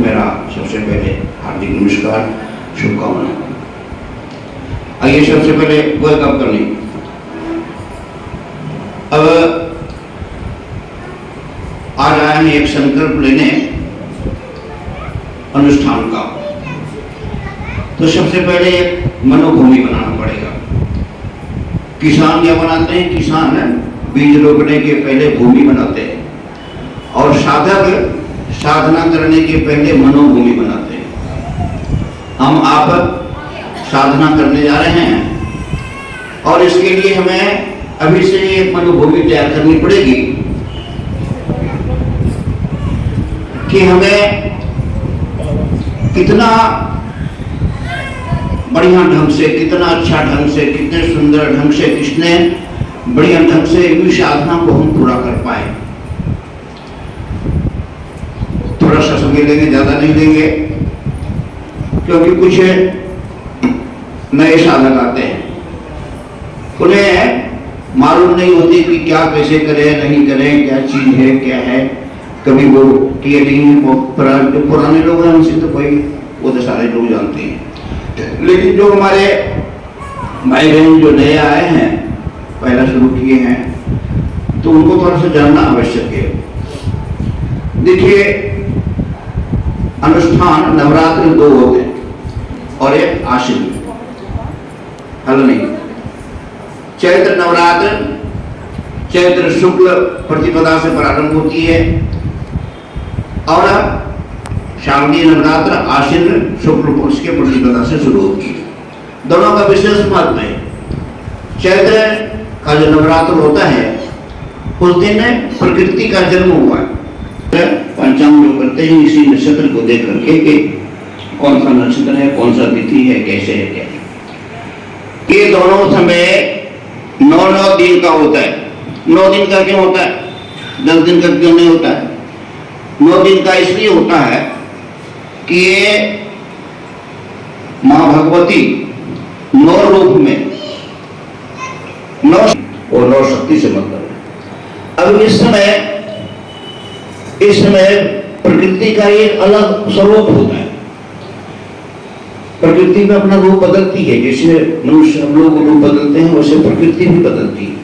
मेरा सबसे पहले हार्दिक नमस्कार, शुभकामनाएं। आइए सबसे पहले वेलकम करनी। अब आज आए हैं एक संकल्प लेने अनुष्ठान का। तो सबसे पहले एक मनोभूमि बनाना पड़ेगा। किसान क्या बनाते हैं? किसान बीज रोपने के पहले भूमि बनाते हैं और साधक साधना करने के पहले मनोभूमि बनाते हैं। हम आप साधना करने जा रहे हैं और इसके लिए हमें अभी से एक मनोभूमि तैयार करनी पड़ेगी कि हमें कितना बढ़िया ढंग से, कितना अच्छा ढंग से, कितने सुंदर ढंग से, कितने बढ़िया ढंग से इस साधना को हम पूरा कर पाए। थोड़ा सा समय लेंगे, ज्यादा नहीं लेंगे, क्योंकि कुछ नए साधक आते हैं, उन्हें मालूम नहीं होती कि क्या कैसे करें, नहीं करें, क्या चीज है, क्या है। कभी वो किए नहीं, वो पुराने लोग हैं उनसे तो कोई वो तो सारे लोग जानते हैं, लेकिन जो हमारे भाई बहन जो नए आए हैं, पहला शुरू किए हैं, तो उनको थोड़ा सा जानना आवश्यक है। देखिए, अनुष्ठान नवरात्र 2 होते हैं और एक आश्विन, हल नहीं। चैत्र नवरात्र चैत्र शुक्ल प्रतिपदा से प्रारंभ होती है और शारदीय नवरात्र आश्विन शुक्ल पक्ष के प्रतिपदा से शुरू होती है। दोनों का विशेष महत्व है। चैत्र का जो नवरात्र होता है उस दिन प्रकृति का जन्म हुआ है। पंचांग जो करते हैं इसी नक्षत्र को देख करके कि कौन सा नक्षत्र है, कौन सा तिथि है, कैसे है, क्या है। ये दोनों समय 9 दिन का होता है। 9 दिन का क्यों होता है? 10 दिन का क्यों नहीं होता है? 9 दिन का इसलिए होता है कि ये मां भगवती 9 रूप में 9 और 9 शक्ति से मतलब है। अब इस समय प्रकृति का एक अलग स्वरूप होता है। प्रकृति में अपना रूप बदलती है, जैसे मनुष्य हम लोग रूप बदलते हैं वैसे प्रकृति भी बदलती है।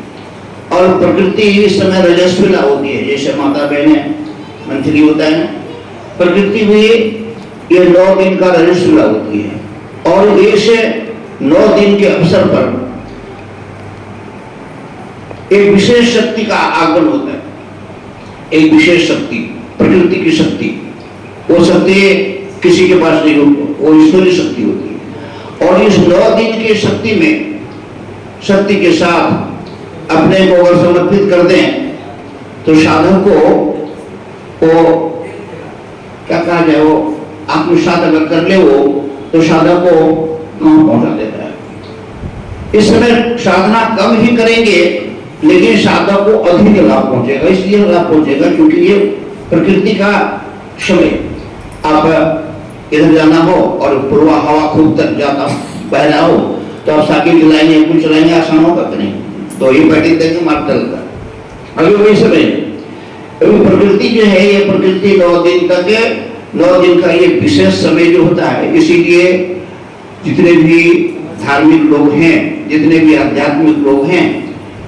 और प्रकृति इस समय रजस्विला होती है, जैसे माता बहने मंथली होता है ना, प्रकृति भी ये 9 दिन का रजस्विला होती है। और ऐसे 9 दिन के अवसर पर एक विशेष शक्ति का आगमन होता है। एक विशेष शक्ति, प्रकृति की शक्ति, वो शक्ति किसी के पास नहीं होती, वो ईश्वरीय शक्ति होती है। और इस 9 दिन की शक्ति में, शक्ति के साथ अपने को अगर समर्पित कर दें तो साधक को वो क्या कहा जाए, वो आत्मसात अगर कर ले वो तो साधक को कहां पहुंचा देता है। इस समय साधना कम ही करेंगे लेकिन साधक को अधिक लाभ पहुंचेगा। इसलिए लाभ पहुंचेगा क्योंकि ये प्रकृति का समय, आप इधर जाना हो और पूर्वा हवा खूब तक जाता बहना हो तो आप साइकिल चलाएंगे, कुछ चलाएंगे, आसान होगा कि नहीं? तो ये बैठे देंगे मार्ग चलता। अभी वही समय प्रकृति जो है, ये प्रकृति 9 दिन तक, 9 दिन का ये विशेष समय जो होता है। इसीलिए जितने भी धार्मिक लोग हैं, जितने भी आध्यात्मिक लोग हैं,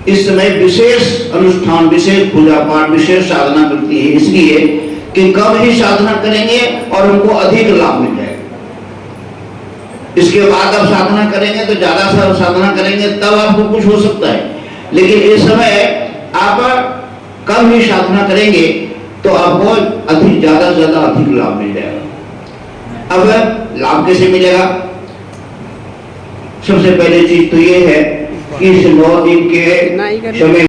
इस समय विशेष अनुष्ठान, विशेष पूजा पाठ, विशेष साधना करती है, इसलिए कि कम ही साधना करेंगे और उनको अधिक लाभ मिल जाएगा। इसके बाद आप साधना करेंगे तो ज्यादा साधना करेंगे तब आपको कुछ हो सकता है, लेकिन इस समय आप कम ही साधना करेंगे तो आपको अधिक ज्यादा से ज्यादा अधिक लाभ मिल जाएगा। अब लाभ कैसे मिलेगा? सबसे पहले चीज तो ये है कि इस 9 दिन के समय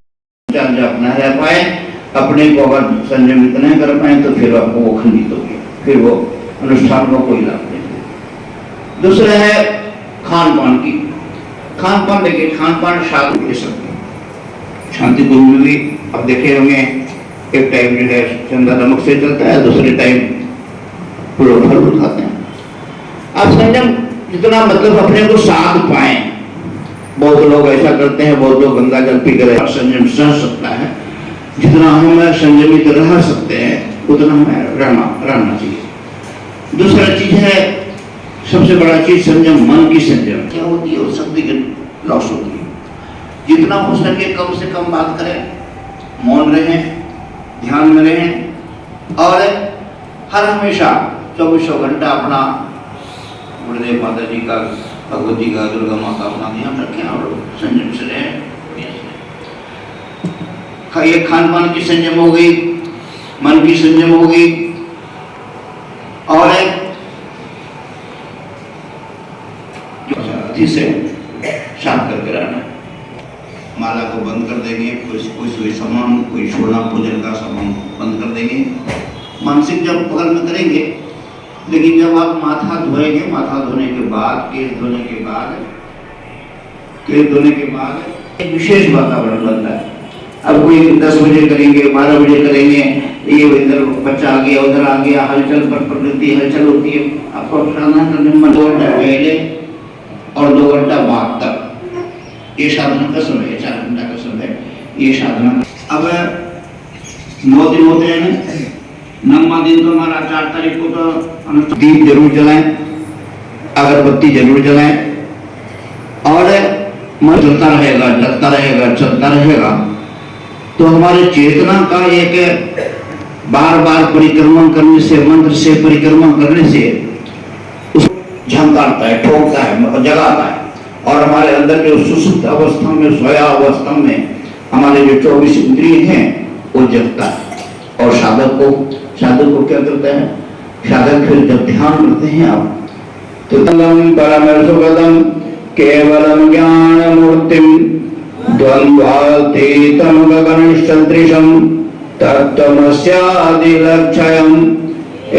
अपना रह पाए, अपने को अगर संयमित नहीं कर पाए तो फिर आपको वो खंडित हो गया, फिर वो अनुष्ठान को कोई लाभ नहीं। दूसरा है खान पान की। खान पान देखिए, खान पान शांति गुरु में भी अब देखे होंगे, एक टाइम जो है चंदा नमक से चलता है, दूसरे टाइम फल उठाते हैं। आप संयम जितना मतलब अपने को साध पाए, बहुत लोग ऐसा करते हैं, बहुत लोग गंगा जल पी कर संयम सह सकता है। जितना हम संयमित रह सकते हैं उतना हमें रहना चाहिए। सबसे बड़ा चीज संयम, मन की संयम क्या होती है, शक्ति की लॉस होती है। जितना हो सके कम से कम बात करें, मौन रहें, ध्यान में रहें और हर हमेशा 24 घंटा अपना गुरुदेव माता जी का, भगवती का, दुर्गा माता अपना ध्यान रखें और संयम से रहें। ये खान पान की संयम हो गई, मन की संयम हो गई और अति से शांत करके रहना। माला को बंद कर देंगे, कोई सामान, कोई छोड़ना पूजन का सामान बंद कर देंगे, मानसिक जब बगल में करेंगे। लेकिन जब आप माथा धोएंगे, माथा धोने के बाद, केस धोने के बाद एक विशेष वातावरण बनता है। अब कोई 10 बजे करेंगे, 12 बजे करेंगे, ये इधर बच्चा आ गया, उधर आ गया, हलचल पर प्रकृति हलचल होती है। आपको साधना करने में 2 घंटा पहले और 2 घंटा बाद तक ये साधना का समय है, 4 घंटा का समय ये साधना। अब 9 दिन होते हैं ना, 9वां दिन तो हमारा 4 तारीख को तो दीप जरूर जलाएं, अगरबत्ती जरूर जलाएं और मन चलता रहेगा, चलता रहेगा, चलता रहेगा। तो हमारे चेतना का एक बार बार परिक्रमण करने से, मंत्र से परिक्रमण करने से उसको झंकारता है, ठोकता है, जगाता है और हमारे अंदर जो सुसुप्त अवस्था में, सोया अवस्था में हमारे जो 24 इंद्रिय हैं वो जगता है। और साधक को क्या करता है, साधक फिर जब ध्यान करते हैं आप तो तलम परम सुगतम केवलम ज्ञान मूर्तिम द्वंद्वातीतम गगन सदृशम तत्त्वमस्यादि लक्ष्यम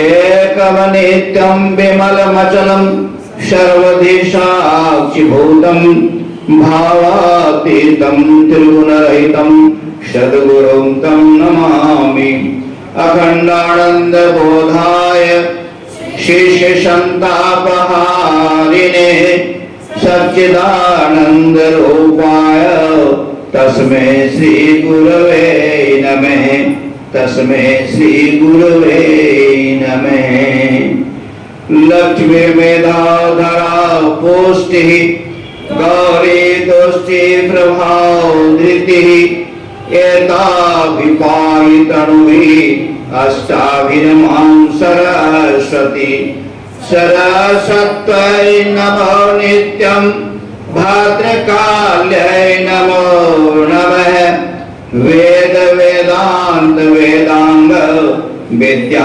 एकमनित्यं विमलमचलं सर्वदेशाक्षिभूतं भावातीतं त्रिगुणरहितं सद्गुरुं तं नमामि। अखंडानंदबोधाय शिष्यसंतापहारिणे सच्चिदानंद रूपाय तस्मै श्री गुरवे नमः, तस्मै श्री गुरवे नमः। लक्ष्मी मेधाधरा पुष्टिः गौरी तुष्टि प्रभाव धृतिः एता विपाहि तनुभिः अष्टाभिनमां सरस्वती। सरस्वत्यै नमो नित्यं भद्रकाल्यै नमो नमः। वेद वेदांत वेदांग विद्यास्थानेभ्यैव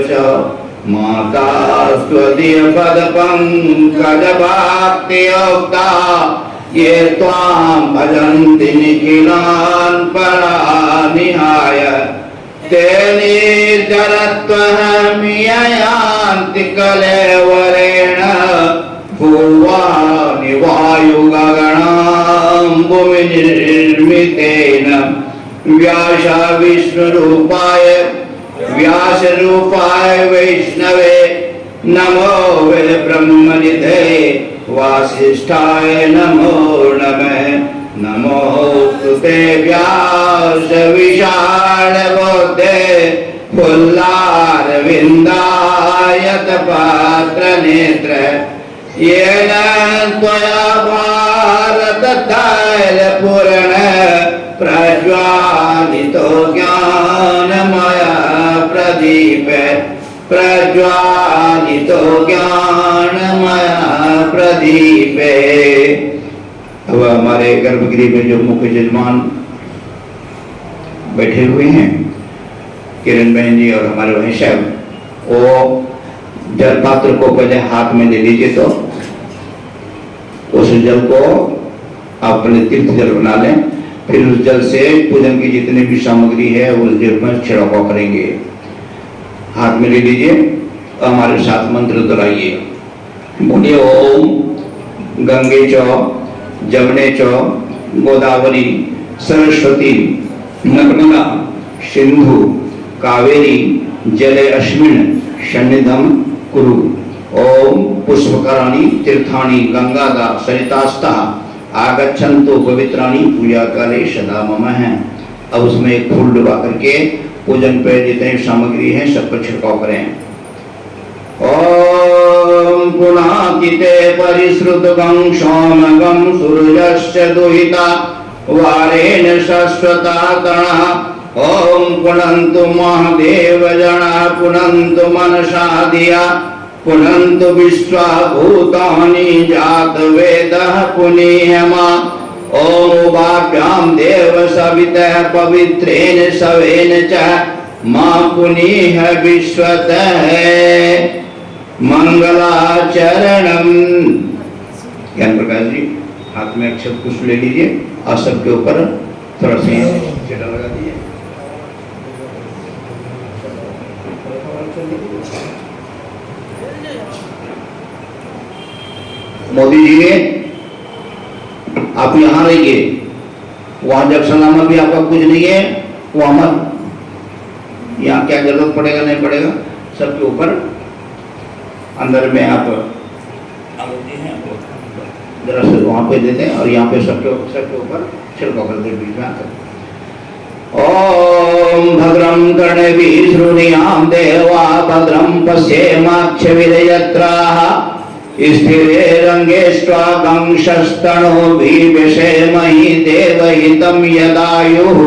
च माता स्वदीय पद पंकज भक्ति योक्ता ये त्वां भजन्ति निखिलान् परानिहाय ते निर्जरत्वहमियान्ति कलेवरेण भुवानि वायुगगणां भूमि निर्मितेन व्यास विष्णुरूपाय व्यासरूपाय वैष्णवे नमो वे ब्रह्मनिधे वासिष्ठाय नमो नमः। नमो स्तुते व्यास विशाल बुद्धे फुल्लारविन्दायत पात्र नेत्र येन त्वया भारत तैलपूर्ण प्रज्वालितो ज्ञानमया प्रदीप प्रज्वालितो ज्ञानमया प्रदीप। अब हमारे गर्भगृह में जो मुख्य यजमान बैठे हुए हैं किरण बहन जी और हमारे वहीं साहब, वो जल पात्र को पहले हाथ में ले लीजिए। तो उस जल को आप अपने तीर्थ जल बना लें, फिर उस जल से पूजन की जितनी भी सामग्री है उस जल में छिड़काव करेंगे। हाथ में ले लीजिए और हमारे साथ मंत्र दोहराइए। बोलिए ओम गंगे च जमुने च गोदावरी सरस्वती नर्मदा सिंधु कावेरी जले अस्मिन् सन्निधं कुरु। ओम पुष्पकराणि तीर्थानि गंगादा सरितास्तः आगच्छन्तु पवित्राणि पूजा काले सदा मम है। अब उसमें एक फूल डुबा करके पूजन पे जितनी सामग्री है सब पर छिड़काव करें। ओम पुनाकिते परिश्रुतगं सोमगं सूर्यस्य दुहिता वारेण शाश्वता तणः ओम पुनन्तु महादेव जना पुनन्तु मनसा धिया पुनन्तु विश्वा भूतानि जात वेदः पुनीयमा ओम उभाभ्यां देव सवितः पवित्रेण सवेन च मां पुनीह विश्वतः मंगलाचरणम। ज्ञान प्रकाश जी हाथ में अक्षत पुष्प ले लीजिए और सबके ऊपर थोड़ा सा छेड़ा लगा दीजिए। मोदी जी आप यहाँ रहिए, वहां जक्सनामा भी आपका कुछ नहीं है, वहां मत, यहाँ क्या जरूरत पड़ेगा नहीं पड़ेगा, सबके ऊपर अंदर में आप जरा से वहां पे देते हैं और यहाँ पे सबके ऊपर छिड़काव कर दे बीच में आकर। ओम भद्रं कर्णेभिः शृणुयाम देवा भद्रं पश्येमाक्षभिर्यत्राः स्थिरैरङ्गैस्त्वां शस्तनोभिः व्यसेमहि देवहितं यदायुः।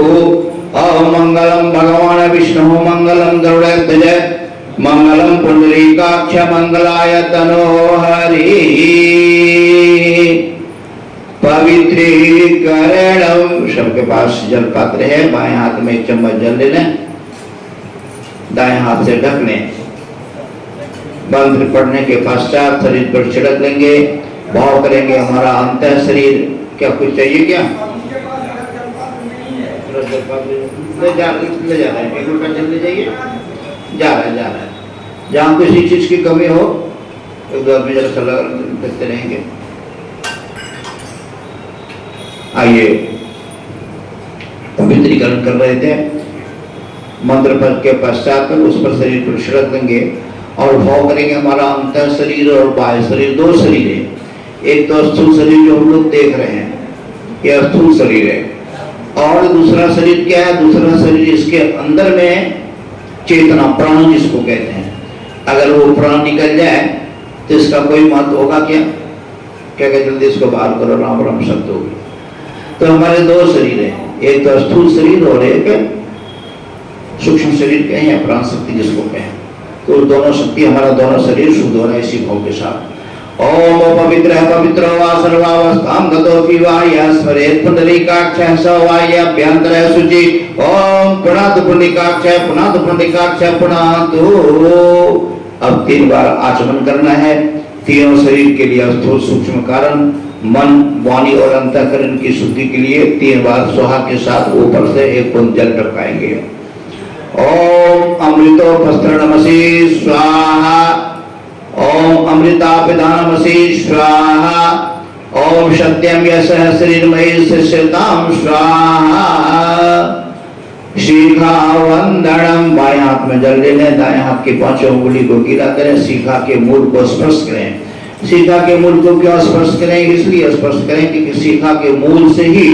ओम मंगलम भगवान विष्णु मंगलम गरुड़ध्वज मंगलम पुंडरीकाक्ष मंगलाय तनोहरि। पवित्रीकरणम, सबके पास जल पात्र है, बाएं हाथ में एक चम्मच जल ले लें, दाएं हाथ से ढक लें। मंत्र पढ़ने के पश्चात शरीर पर छिड़क लेंगे, भाव करेंगे हमारा अंतः शरीर। क्या कुछ चाहिए क्या? ले जा रहे हैं, एक लोटा जल ले जाइए, जा रहा है। जहाँ किसी चीज की कमी हो तो घर में जरा सलाह करते रहेंगे। आइए पवित्रीकरण कर रहे थे, मंत्र पढ़ के पश्चात उस पर शरीर पर छिड़क देंगे और भाव करेंगे हमारा अंतर शरीर और बाह्य शरीर, दो शरीर है। एक तो स्थूल शरीर जो हम लोग देख रहे हैं, यह स्थूल शरीर है, और दूसरा शरीर क्या है? दूसरा शरीर इसके अंदर में चेतना, प्राण जिसको कहते हैं। अगर वो प्राण निकल जाए तो इसका कोई महत्व होगा क्या? क्या कहते जल्दी इसको बाहर करो, राम राम शब्द होगी। तो हमारे दो शरीर है, एक तो स्थूल शरीर और एक सूक्ष्म शरीर कहें या प्राण शक्ति जिसको कहें। तो दोनों शक्ति, हमारा दोनों शरीर शुद्ध हो रहा है इसी भाव के साथ। ओम पवित्र पवित्रो वा सर्वावस्थां गतोऽपि वा यस्मरेत् पुंडरीकाक्षः स वा अभ्यन्तरः शुचि। ओम पुनातु पुंडरीकाक्षः पुनातु पुंडरीकाक्षः पुनातु। अब 3 बार आचमन करना है। तीनों शरीर के लिए स्थूल सूक्ष्म कारण, मन, वाणी और अंतःकरण की शुद्धि के लिए 3 बार स्वाहा के साथ ऊपर से एक बूंद जल टपकाएंगे। ओम अमृतो पस्त्रणमसि स्वाहा। ओम अमृतापिधानमसि स्वाहा। ओम सत्यम यशः शरीरमयी शिष्यतां स्वाहा। शिखा वंदनम, बाएं हाथ में जल ले लें, दाएं हाथ की 5 उंगली को गिरा करें, शिखा के मूल को स्पर्श करें। शिखा के मूल को क्यों स्पर्श करें? इसलिए स्पर्श करें क्योंकि शिखा के मूल से ही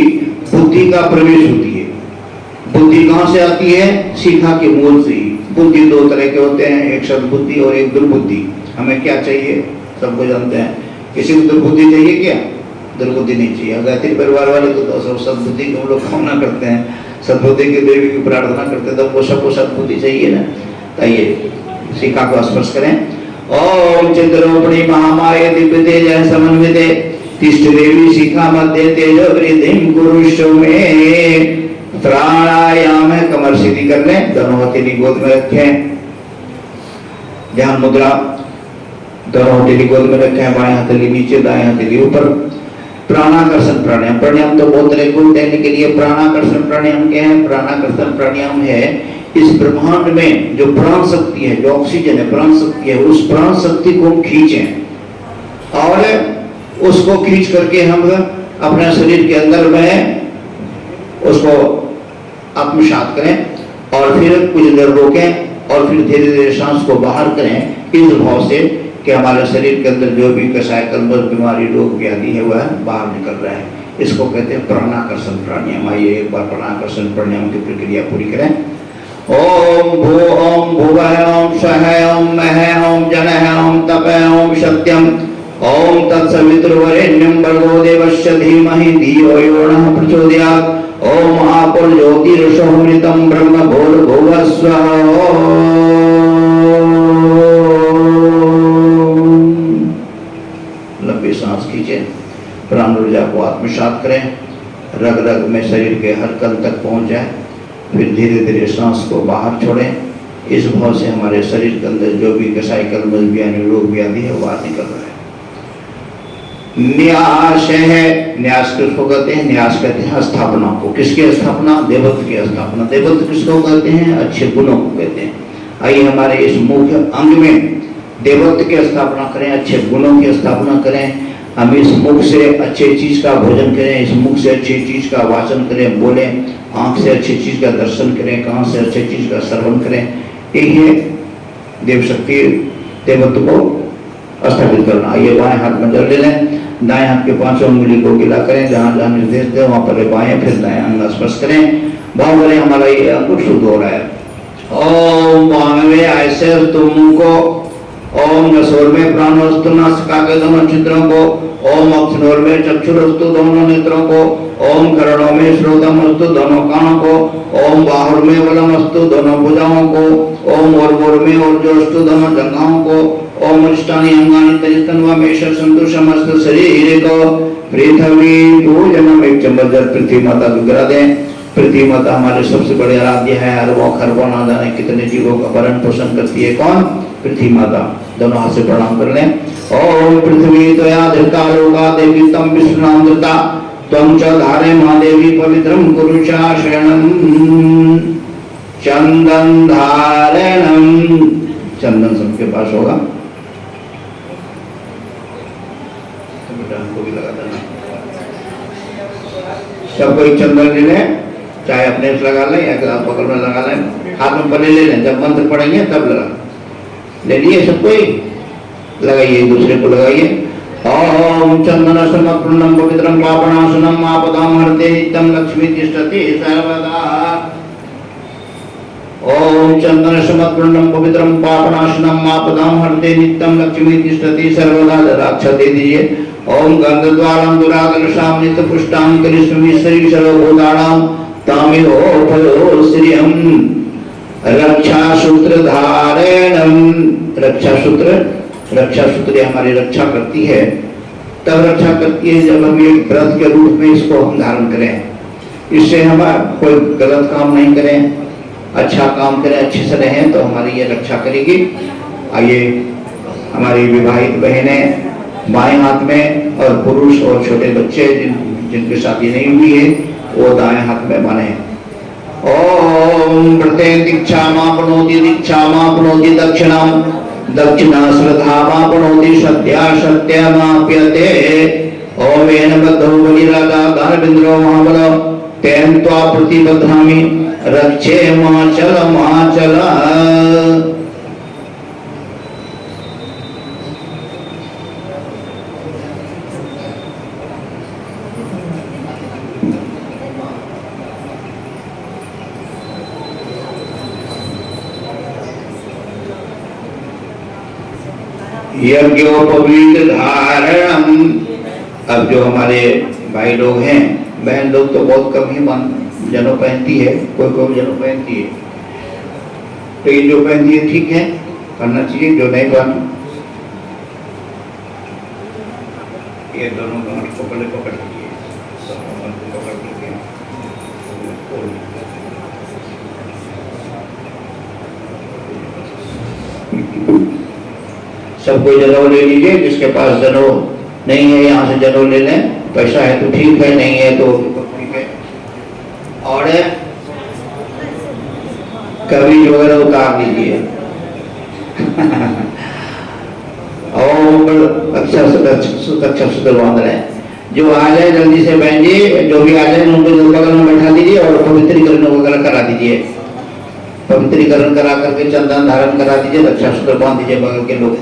बुद्धि का प्रवेश होती है। बुद्धि कहाँ से आती है? शिखा के मूल से ही। बुद्धि 2 तरह के होते हैं, एक सद्बुद्धि और एक दुर्बुद्धि। हमें क्या चाहिए सबको जानते हैं। किसी को दुर्बुद्धि चाहिए क्या? दुर्बुद्धि नहीं चाहिए। गायत्री परिवार वाले तो सब सद्बुद्धि को हम लोग कामना करते हैं, सद्बुद्धि की देवी की प्रार्थना करते हैं, तो वो सबको सद्बुद्धि चाहिए ना। आइए शिखा को स्पर्श करें। ओम चंद्रोपणी महामाये दिव्य तेज समन्विते तिष्ठ देवी शिखा मध्य तेजो वृद्धिं कुरुष्व मे। प्राणायाम है, कमर सीधी कर लें, दोनों हथेली गोद में रखें, ध्यान मुद्रा, दोनों हथेली गोद में रखें, बाएं हथेली नीचे, दाएं हथेली ऊपर। प्राणाकर्षण प्राणायाम, प्राणायाम तो बहुत तरह को देने के लिए प्राणाकर्षण प्राणायाम क्या है? प्राणाकर्षण प्राणायाम है इस ब्रह्मांड में जो प्राण शक्ति है, जो ऑक्सीजन है, प्राण शक्ति है, उस प्राण शक्ति को खींचें और उसको खींच करके हम अपने शरीर के अंदर में उसको आत्मसात करें और फिर कुछ देर रोकें और फिर धीरे धीरे सांस को बाहर करें इस भाव से कि हमारे शरीर के अंदर जो भी कसाय कलमश बीमारी रोग व्याधि है वह बाहर निकल रहा है। इसको कहते हैं प्राणाकर्षण प्राणायाम। आइए एक बार प्राणाकर्षण प्राणायाम की प्रक्रिया पूरी करें। ओम भू ओम भुवः ओम स्वः ओम महः ओम जनः ओम तपः ओम सत्यम ओम तत्सवितुर्वरेण्यं भर्गो देवस्य धीमहि धियो यो नः प्रचोदयात् ओम महापुरुषोत्तिरसोमृतं ब्रह्म भूर्भुवः स्वः। लंबी सांस खींचें, प्राण ऊर्जा को आत्मसात करें, रग रग में शरीर के हर कण तक पहुंच जाए, फिर धीरे धीरे सांस को बाहर छोड़ें। इस भाव से हमारे शरीर के अंदर जो भी कसाई कर्म रोग व्याधि है वो बाहर निकल रहा है। न्यास है, न्यास किसको कहते हैं? न्यास कहते हैं स्थापना को। किसकी स्थापना? देवत्व की स्थापना। देवत्व किसको कहते हैं? अच्छे गुणों को कहते हैं। आइए हमारे इस मुख्य अंग में देवत्व की स्थापना करें, अच्छे गुणों की स्थापना करें। हम इस मुख से अच्छे चीज का भोजन करें, इस मुख से अच्छी चीज का वाचन करें, बोलें, आंख से अच्छी चीज का दर्शन करें, कान से अच्छी चीज का श्रवण करें। यही देव शक्ति देवत्व को स्थापित करना। आइए बाएं हाथ में जल ले लें, दाएं हाथ के पांचों उंगली को गिला करें, जहां जहां निर्देश दे वहां पर बाएं फिर दाएं अंग स्पर्श करें। भाव करें हमारा ये अंग शुद्ध हो रहा है। ओम वांगवे ऐसे तुमको, ओम नसोर में प्राणोस्तु नासिका के दोनों चित्रों को, ओम अक्षनोर में चक्षुरस्तु दोनों नेत्रों को, ओम करणों में श्रोतमस्तु दोनों कानों को, ओम बाहुर में बलमस्तु दोनों भुजाओं को, ओम ओर्वोर में ओर्जोस्तु दोनों जंघाओं को, ओम अष्टानि अंगानि तनिस्तन्वमेष सन्तु समस्त शरीर को। पृथ्वी पूजनम एक चम्मच जल पृथ्वी माता को गिरा दें। पृथ्वी माता हमारे सबसे बड़े आराध्य है। अरबों खरबों ना जाने कितने जीवों का भरण पोषण करती है। कौन? पृथ्वी माता। दोनों हाथ से प्रणाम कर लें। ओम पृथ्वी त्वया धृता लोका देवी तम विष्णुनाम धृता त्वं च धारे महादेवी पवित्रं कुरुषा शरणं चंदन धारणं। चंदन सबके पास होगा, को भी लगा देना। सब कोई चंदन ले लें, चाहे अपने से लगा लें या आप बगल में लगा लें, हाथ में पहले ले लें, जब मंत्र पढ़ेंगे तब लगा। ले लिए सब कोई? लगाइए, दूसरे को लगाइए। ओम चंदन समर्पणम पवित्रम पापनाशनम आपदाम हरते नित्यम लक्ष्मी तिष्ठति सर्वदा। ओम चंदन समर्पणम पवित्रम पापनाशनम आपदाम हरते नित्यम लक्ष्मी तिष्ठति सर्वदा। रक्षा दे दीजिए। ओम गंधद्वारं दुरागलशाम नित्य पुष्टां करिष्यमि शरीर सर्वभूतानां तामिहो फलो श्रियं रक्षा सूत्र धारणम। रक्षा सूत्र हमारी रक्षा करती है। तब रक्षा करती है जब हम एक व्रत के रूप में इसको हम धारण करें। इससे हम कोई गलत काम नहीं करें, अच्छा काम करें, अच्छे से रहें तो हमारी ये रक्षा करेगी। आइए हमारी विवाहित बहनें बाएं हाथ में और पुरुष और छोटे बच्चे जिनके शादी नहीं हुई है वो दाएं हाथ में बने। ओम प्रत्येक दीक्षा मापनोति दीक्षा मापनोति दक्षिणां दक्षिणा श्रद्धा मापनोति सत्या सत्यमाप्यते। ओम येन बद्धो बलिराजा दानवेन्द्रो महाबलो तेन त्वा प्रतिबध्नामि रक्षे माचल माचल। यज्ञोपवीत धारणम। अब जो हमारे भाई लोग हैं, बहन लोग तो बहुत कम ही जनों पहनती है, कोई जनों पहनती है, लेकिन जो पहनती है ठीक है, करना चाहिए। जो नहीं पहन, ये दोनों को पकड़ लीजिए, पकड़ लीजिए। सब कोई जनेऊ ले लीजिए। जिसके पास जनेऊ नहीं है यहाँ से जनेऊ ले लें। पैसा है तो ठीक है, नहीं है तो ठीक है। और कमीज वगैरह उतार दीजिए। और अच्छा सूत्र बांध रहे हैं। जो आ जाए जल्दी से बहन जी, जो भी आ जाए उनको बगल में बैठा दीजिए और पवित्रीकरण वगैरह करा दीजिए। पवित्रीकरण करा करके चंदन धारण करा दीजिए, रक्षा सूत्र बांध दीजिए बगल के लोग।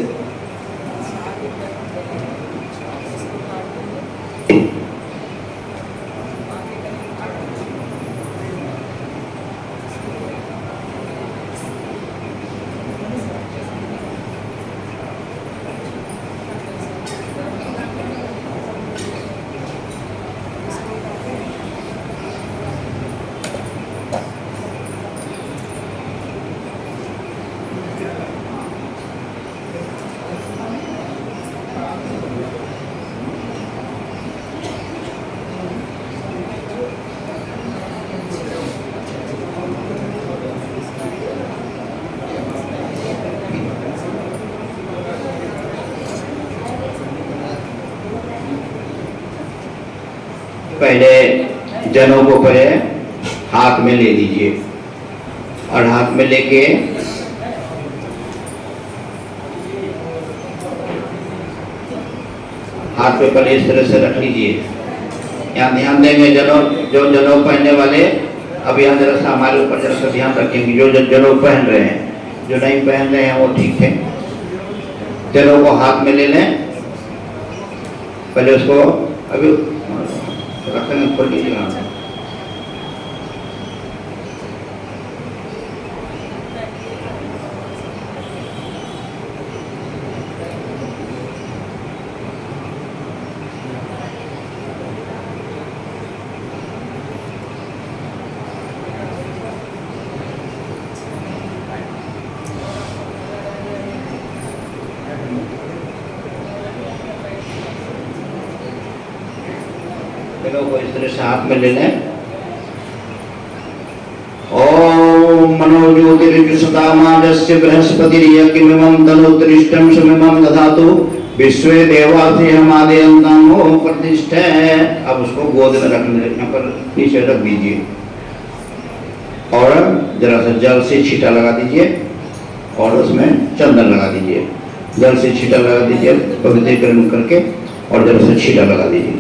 पहले जनों को पहले हाथ में ले लीजिए और हाथ में लेके हाथ पे पहले इस तरह से रख लीजिए। यहाँ ध्यान देंगे जनों, जो जनों पहनने वाले अब यहाँ जरा सा हमारे ऊपर जरा सा ध्यान रखेंगे। जो जनों पहन रहे हैं, जो नहीं पहन रहे हैं वो ठीक है। जनों को हाथ में ले लें, पहले उसको अभी रखेंगे, खोल लीजिएगा। को इस तरह से हाथ में ले लें। ओम मनोज्योतिर्विशुदामाजस्य बृहस्पतिर्यज्ञमिमं तनोत्रिष्टं सुमिमं दधातु विश्वे देवासयमादयन्तं प्रतिष्ठे। अब उसको गोद में रखने, यहाँ पर नीचे रख दीजिए और जरा सा जल से छींटा लगा दीजिए और उसमें चंदन लगा दीजिए। जल से छींटा लगा दीजिए पवित्रीकरण करके और जरा सा छींटा लगा दीजिए।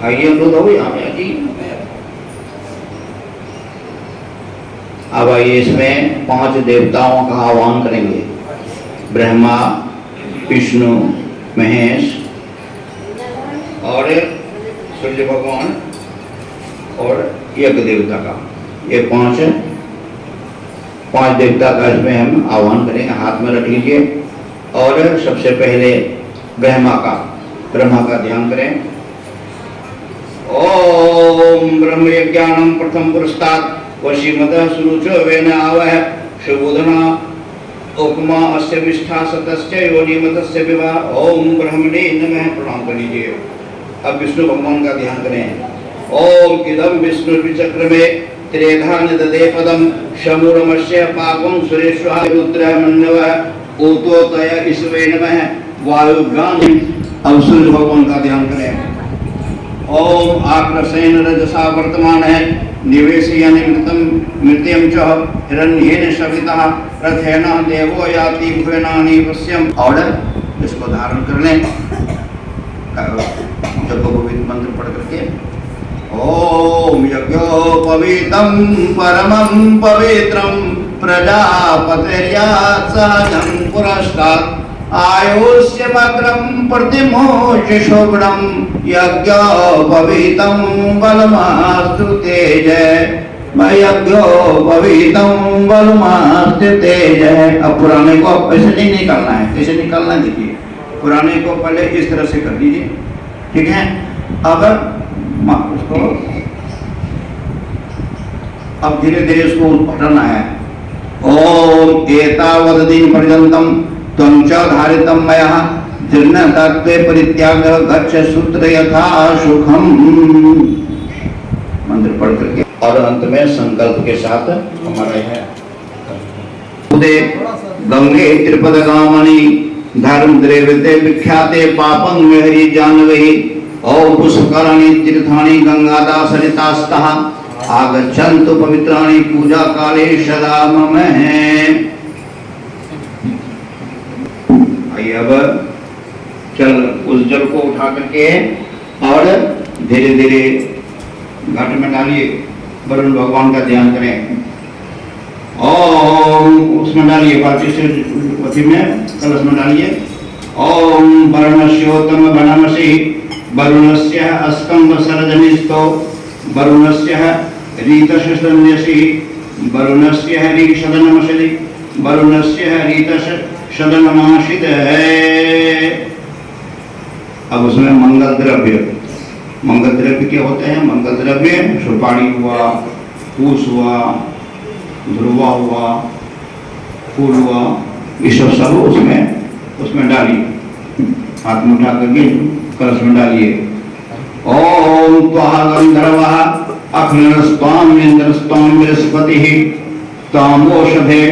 आइए हम लोग अब आइए इसमें 5 देवताओं का आह्वान करेंगे। ब्रह्मा, विष्णु, महेश और सूर्य भगवान और यज्ञ देवता का, ये 5 देवता का इसमें हम आह्वान करेंगे। हाथ में रख लीजिए और सबसे पहले ब्रह्मा का ध्यान करें। ओम ब्रह्म यज्ञानं प्रथम पुरस्तात् वशीमतः सुरुचो वेन आवह शुभोधना उपमा अस्य विष्ठा सतस्य योनिमतस्य विवाह। ओम ब्रह्मणे नमः। प्रणाम कर लीजिए। अब विष्णु भगवान का ध्यान करें। ओम इदं विष्णु विचक्रमे त्रेधा निदधे पदम शमूरमस्य पापं सुरेश्वः रुद्रमन्यवः ऊतोतय ईश्वे नमः वायुगान। अब सूर्य भगवान का ध्यान करें। ओम आक्रसेन रजसा वर्तमान है निवेशयन मृत्यम च हिरण्येन सवितः रथेन देवो याति भुवनानि पश्यम। और इसको धारण कर लें यज्ञोपवीत मंत्र पढ़ करके। ओम यज्ञोपवीतं परमं पवित्रं प्रजापतिर्यात् सहजं पुरस्तात् आयुष्यमग्रं प्रतिमोक्ष शुभ्रं यज्ञोपवीतं बलमास्तु तेज। यज्ञोपवीतं बलमास्तु तेज। अब पुराने को ऐसे नहीं निकालना है, ऐसे निकालना है। देखिए पुराने को पहले इस तरह से कर दीजिए, ठीक है। उसको अब धीरे धीरे उसको पढ़ना है। ओम एतावद दिन पर्यंतम त्वं च धारितं मया जीर्ण तत्त्वे परित्याग गच्छ सूत्र यथा सुखम। मंत्र पढ़ करके और अंत में संकल्प के साथ हमारा है उदे गंगे त्रिपद गामणि धर्म द्रव्यते विख्याते पापं हरि जानवहि। ओम पुष्कराणि तीर्थानि गंगादा सरितास्तः आगच्छन्तु पवित्राणि पूजा काले सदा मम। अब चल उस जल को उठा करके और धीरे धीरे घट में डालिए। वरुण भगवान का ध्यान करें। ओम उसमें डालिए, बाकी से अथी में कलश में डालिए। ओम वरुणस्योत्तम वनमसि वरुणस्य अस्कंद सरजनिस्तो वरुणस्य रीतशदन्यसि वरुणस्य हरिशदनमसि वरुणस्य हरितश सदनमाशित है। अब उसमें मंगल द्रव्य क्या होते हैं? मंगल द्रव्य सुपारी हुआ, पूस हुआ, ध्रुवा हुआ, फूल हुआ, ये सब उसमें डालिए। हाथ में उठा करके कलश में डालिए। ओम त्वा गंधर्वः अखिलस्ताम इंद्रस्ताम बृहस्पतिः तामोषधे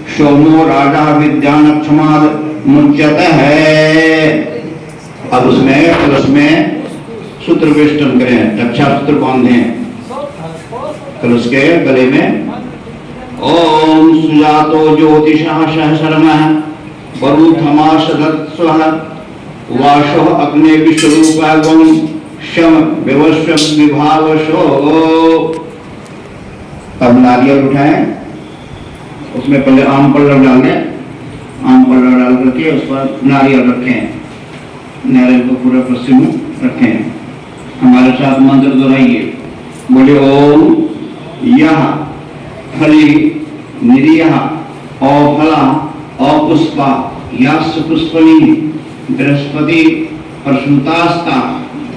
सोमो राजा विद्यानक्षमाद मुच्यते है। अब उसमें सूत्र वेष्टन करें, रक्षा सूत्र बांधे, फिर उसके गले में ओम सुजातो ज्योतिषः सहस्रमः वरुथमा सदत्स्वः वाशो अग्ने विश्वरूपागम शम विवस्व विभावशो। अब नारियल उठाएं, उसमें पहले आम पल्लव डाल दें, आम पल्लव डाल करके उस पर नारियल रखें, नारियल को पूरा पश्चिम रखें। हमारे साथ मंत्र दोहराइए, बोले ओम यह फली निरियः अफला अपुष्पा यास पुष्पणी बृहस्पति प्रसूतास्ता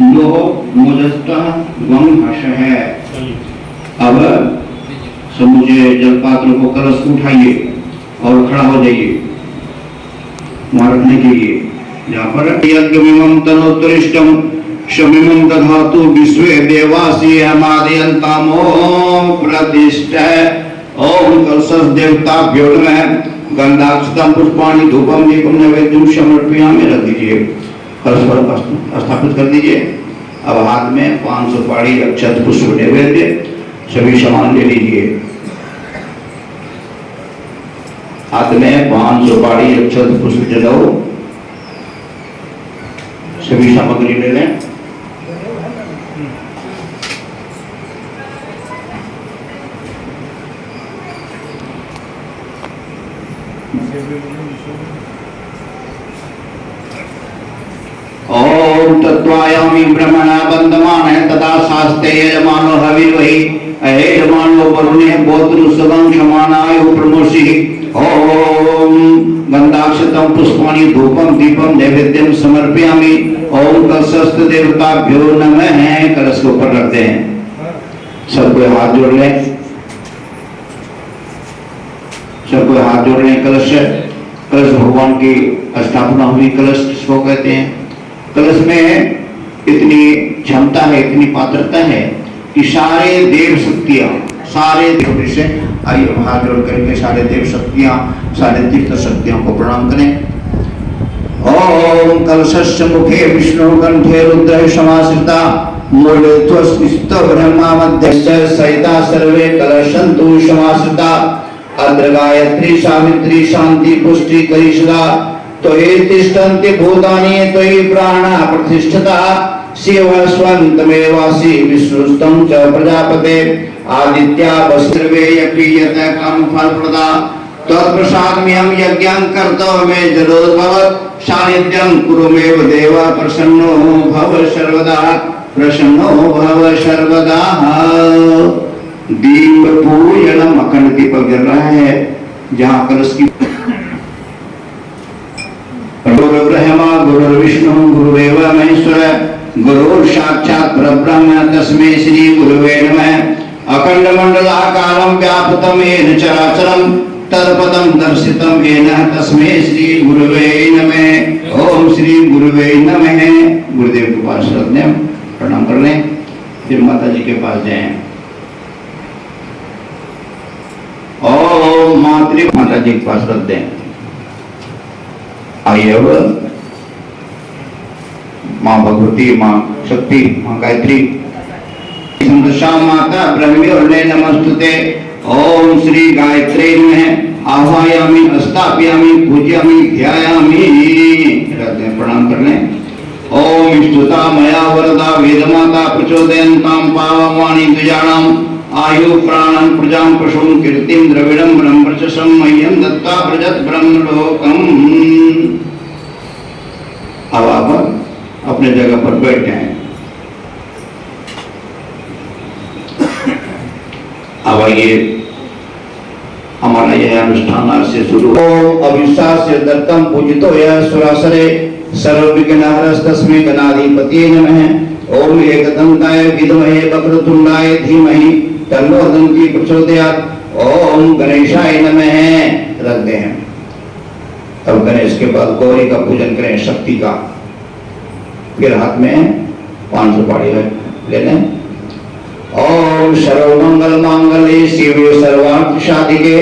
लोह मोजस्तः वम हर्ष है। अब सब मुझे जलपात्र को कलश उठाइए और खड़ा हो जाइए वहां रखने के लिए, जहाँ पर यज्ञमिमं तनोत्तरिष्टं शमिमं दधातु विश्वे देवासी हमादयन्तामो प्रतिष्ठा। ओम कलशस् देवताभ्यो नमः गंधाक्षतं पुष्पाणि धूपं दीपं नैवेद्यं समर्पयामि। रख दीजिए, कलश पर स्थापित कर दीजिए। अब हाथ में 5 सुपारी अक्षत पुष्प नैवेद्य सभी सामान ले लीजिए। हाथ में 5 सुपारी अक्षत पुष्प जलाओ, सभी सामग्री ले लें। ओम तत्वायामि ब्रह्मणा बंधमान तदा शास्ते यजमानो हविर्वहि अयजमानो वरुणे बोत्रु सदं क्षमानायो प्रमोषि। ओम गंधाक्षतं पुष्पाणि धूपं दीपं नैवेद्यं समर्पयामि। ओम कलशस्थ देवताभ्यो नमः। कलश के ऊपर रखते हैं, सबको हाथ जोड़ लें, सबको हाथ जोड़ लें। कलश भगवान की स्थापना हुई, कलश किसको कहते हैं? कलश में इतनी क्षमता है, इतनी पात्रता है कि सारे देव शक्तियां, सारे देव से आइए हाथ जोड़ करके सारे देव शक्तियां, सारे तीर्थ शक्तियों को प्रणाम करें। ओम कलशस्य मुखे विष्णु कंठे रुद्र समाश्रिता मूले त्वस्मित ब्रह्मा मध्यस्य सहिता सर्वे कलशन्तु समाश्रिता। अद्र गायत्री सावित्री शांति पुष्टि करिष्ठा त्वयि तिष्ठन्ति भूतानि त्वयि प्राणा प्रतिष्ठिता। शिवस्वन्तमेवासि विष्णुस्तं च प्रजापते आदित्या वस्त्रवे यज्ञयत कामफलप्रदा। तत्प्रसादमिहं यज्ञं कर्तव्ये जरोद्भवत् सानिध्यं कुरु मे देव प्रसन्नो भव सर्वदा, प्रसन्नो भव सर्वदा। दीप पूजनम अखंड दीपक जल रहा है जहाँ कलश की। गुरु ब्रह्मा गुरु विष्णु गुरुदेव महेश्वर गुरु साक्षात् परब्रह्म तस्मै श्री गुरुवे नमः। अखंड मंडलाकारं व्याप्तं येन चराचरं तत्पदं दर्शितं येन तस्मै श्री गुरुवे नमः। ओम श्री गुरुवे नमः। गुरुदेव के पास रखें, प्रणाम कर लें, फिर माता जी के पास जाएं। ओम माता जी के पास रख दें। आइए अब माँ भगवती, माँ शक्ति, माँ गायत्री संदशा माता ब्रह्मे नमस्तुते। ओम श्री गायत्री नमः। आह्वायामि स्थापयामि पूजयामि ध्यायामि। प्रणाम कर लें। ओम स्तुता मया वरदा वेदमाता प्रचोदयन्तां पावमानि द्विजानां आयु प्राणं प्रजां पशुं कीर्तिं द्रविडं ब्रह्मवर्चसं मह्यं दत्त्वा प्रजत् ब्रह्मलोकम्। अब आप अपने जगह पर बैठ जाएं। अब आइए हमारा यह अनुष्ठान आज से शुरू। ओम अविश्वास्य दत्तम पूजितो यः सुरासरे सर्वविघ्नहरस्तस्मै गणाधिपतये नमः। ओम एकदन्ताय विद्महे वक्रतुण्डाय धीमहि तन्नो दन्ती प्रचोदयात्। ओम गणेशाय नमः। रख दें। अब गणेश के बाद गौरी का पूजन करें, शक्ति का। फिर हाथ में 5 सुपारी ले लें, ओम सर्वमंगल मांगल्ये शिवे सर्वार्थ साधिके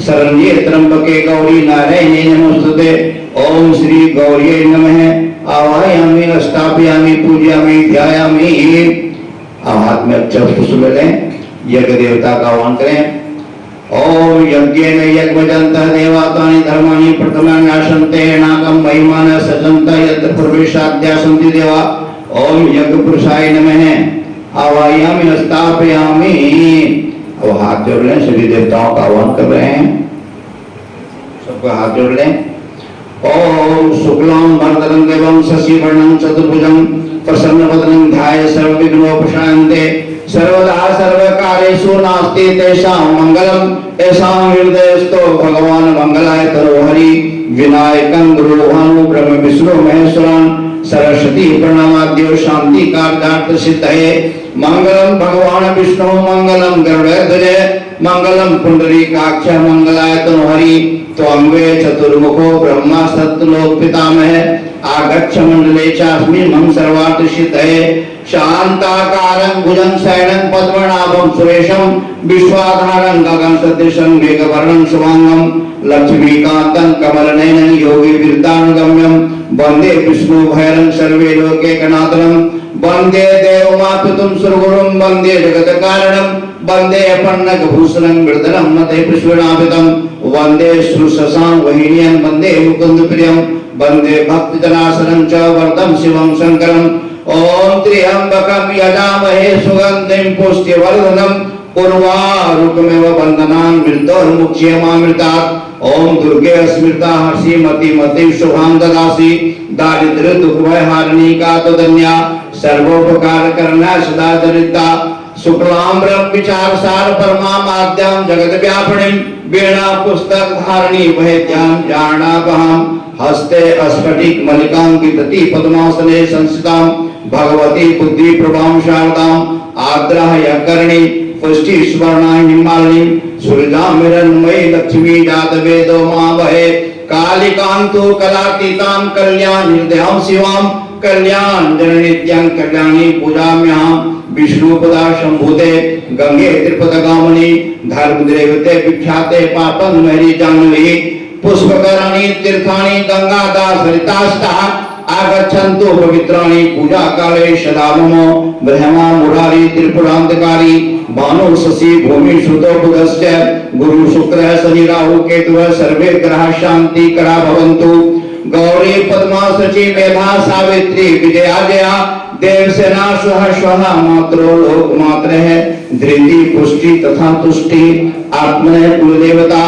शरण्ये त्र्यंबके गौरी नारायणी नमोस्तुते। ओम श्री गौरी नमः। आवाहयामि स्थापयामि पूजयामि ध्यायामि। अब हाथ में अच्छा पुष्प लें, यज्ञ देवता का आह्वान करें। ओम यज्ञेन यज्ञवजन्तः देवातानि धर्माणि प्रथमानि आसन्ते नाकं महिमानः सचन्त यत्र प्रवेशाद्या सन्ति देवा। ओम यज्ञ पुरुषाय नमः। आवाहयामि स्थापयामि। अब हाथ जोड़ लें, सभी देवताओं का आह्वान कर रहे हैं, सबका हाथ जोड़ लें। ओम शुक्लां वरदं देवं शशिवर्णं चतुर्भुजं प्रसन्नवदनं ध्यायेत् सर्वविघ्नोपशान्ते। सर्वदा सर्वकार्येषु नास्ति तेषां मंगलम्। येषां हृदयस्थो भगवान् मंगलाय तनोहरि। विनायकं गुरुभानु ब्रह्म विष्णु महेश्वरं सरस्वती प्रणमाद्यो शांति कार्यार्थ सिद्धये। मंगलम भगवान विष्णु मंगलम गरुड़ध्वज मंगलम पुंडरीकाक्ष मंगलाय तनोहरि। त्वंगे चतुर्मुखो ब्रह्मा सत्यलोक पितामह। आगच्छ मंडले चास्मिन् मम सर्वार्थ सिद्धये। शांताकारं भुजं शयनं पद्मनाभं सुरेशं विश्वाधारं गगन सदृशं मेघवर्णं शुभांगं लक्ष्मीकान्तं कमलनयनं योगी विरदानुगम्यं वन्दे विष्णु भैरं सर्वे लोके कनातनं वन्दे देवमापितुं सुरगुरुं वन्दे जगत्कारणं वन्दे अपन्नकभूषणं मृदनं मते पुष्पनाभितं वन्दे श्रुशशां वहिन्यं वन्दे मुकुन्दप्रियं वन्दे भक्तजनाशनं च वरदं शिवं शङ्करम्। ओम त्र्यंबकं यजामहे सुगंधिं पुष्टिवर्धनम् उर्वारुकमेव बन्धनान् मृत्योर्मुच्यमामृतात्। ओम दुर्गे स्मृता हर्षि मति मति शुभां ददासि। दारिद्र्य दुख भय हारिणी का तो धन्या सर्वोपकार करना सदा दरिद्रा। शुक्लाम्बरं विचार सार परमाद्यां जगत व्यापिनीं वीणा पुस्तक धारिणी वैद्यां जानापहां। हस्ते स्फटिक मलिकां विदति पद्मासने संस्थितां भगवती बुद्धि प्रभां शारदां। आद्राः यकर्णी पुष्टि स्वर्णां हिमालिनीं सुरजां हिरण्मयी लक्ष्मी जात वेदो मावहे। कालिकांतो कलातीतां कल्याण हृदयां शिवां कल्याण जननित्यं कल्याणी पूजाम्यहं। विष्णुपदा शंभुते गंगे त्रिपदगामिनी धर्मदेवते विख्याते पापं मरी जाह्नवी। पुष्पकराणि तीर्थानि गंगादा सरितास्ता आगच्छन्तु पवित्राणि पूजा काले सदा नमो। ब्रह्मा मुरारी त्रिपुरांतकारी भानु शशि भूमि सुतो बुधश्च गुरु शुक्र शनि राहु केतुः सर्वे ग्रह शांति करा भवन्तु। गौरी पद्मा सची मेधा सावित्री विजया जया देवसेना स्वः स्वः मात्रो लोक मात्र है। धृति पुष्टि तथा तुष्टि आत्मने कुलदेवता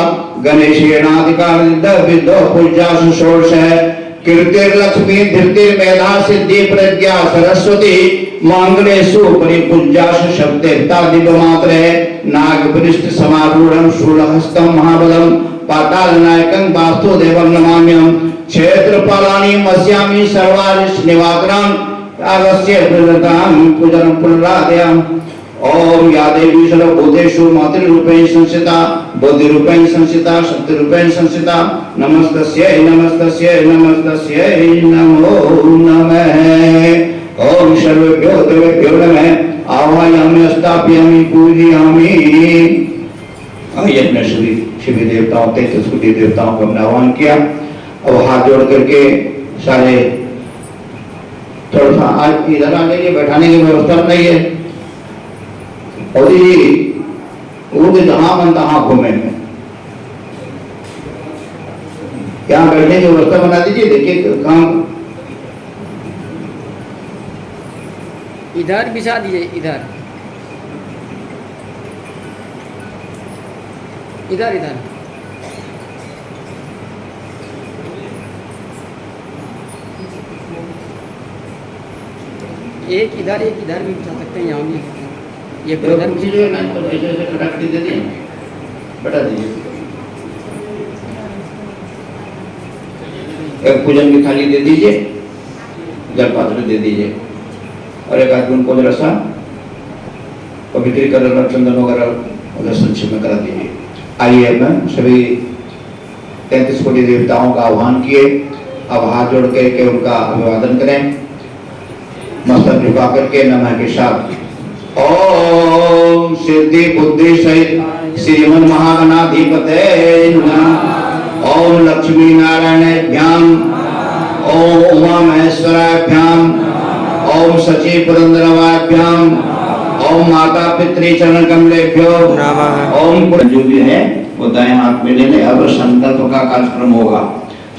गणेशेनाधिकार विद्यो पूजा सुषोष है। कीर्तिर्लक्ष्मी धृतिर मेधा सिद्धि प्रज्ञा सरस्वती मांगलेषु परिपूज्या शब्देता दिव्य मात्र है। नागपृष्ठ समारूढ़ं शूलहस्तं महाबलं पाताल नायकं वासुदेवं नमाम्यहं। क्षेत्रपालानि मस्यामि सर्वारिष निवाकरान् आगस्य प्रदतां पूजनं पुनरादयाम्। ओम या देवी सर्वभूतेषु मातृरूपेण संस्थिता बुद्धिरूपेण संस्थिता शक्तिरूपेण संस्थिता नमस्तस्यै नमस्तस्यै नमस्तस्यै नमो नमः। ओम सर्वेभ्यो देवेभ्यो नमः। आवाहयामि स्थापयामि पूजयामि। यज्ञ शिवी देवताओं 33 कोटि देवताओं को हमने आह्वान किया। अब हाथ जोड़ करके सारे थोड़ा सा आज इधर आ जाइए, बैठाने की व्यवस्था नहीं है और वो जहां मन तहां घूमेंगे। यहाँ बैठने की व्यवस्था बना दीजिए। देखिए काम इधर बिछा दीजिए, इधर इधर इधर एक इधर भी बिछा सकते हैं। यहाँ भी ये इधर जो है ना तो ऐसे ऐसे खड़ा कर दीजिए, बैठा दीजिए। एक पूजन की थाली दे दीजिए, जल पात्र दे दीजिए और एक आदमी उनको जरा सा पवित्रीकरण चंदन वगैरह उधर संक्षेप में करा दीजिए। आइए मैं सभी 33 कोटि देवताओं का आह्वान किए। अब हाथ जोड़ करके उनका अभिवादन करें। मस्तक झुका करके नमः के साथ ओम सिद्धि बुद्धि सहित श्रीमन महागणाधिपते नमः। ओम लक्ष्मी नारायणाभ्याम, ओम उमा महेश्वराभ्याम, ओम सची पुरंदरवाभ्याम, ओम माता पितृ चरण कमलेभ्यो नमः। ओम जो भी है वो दाएं हाथ में ले ले। अब संकल्प का कार्यक्रम होगा।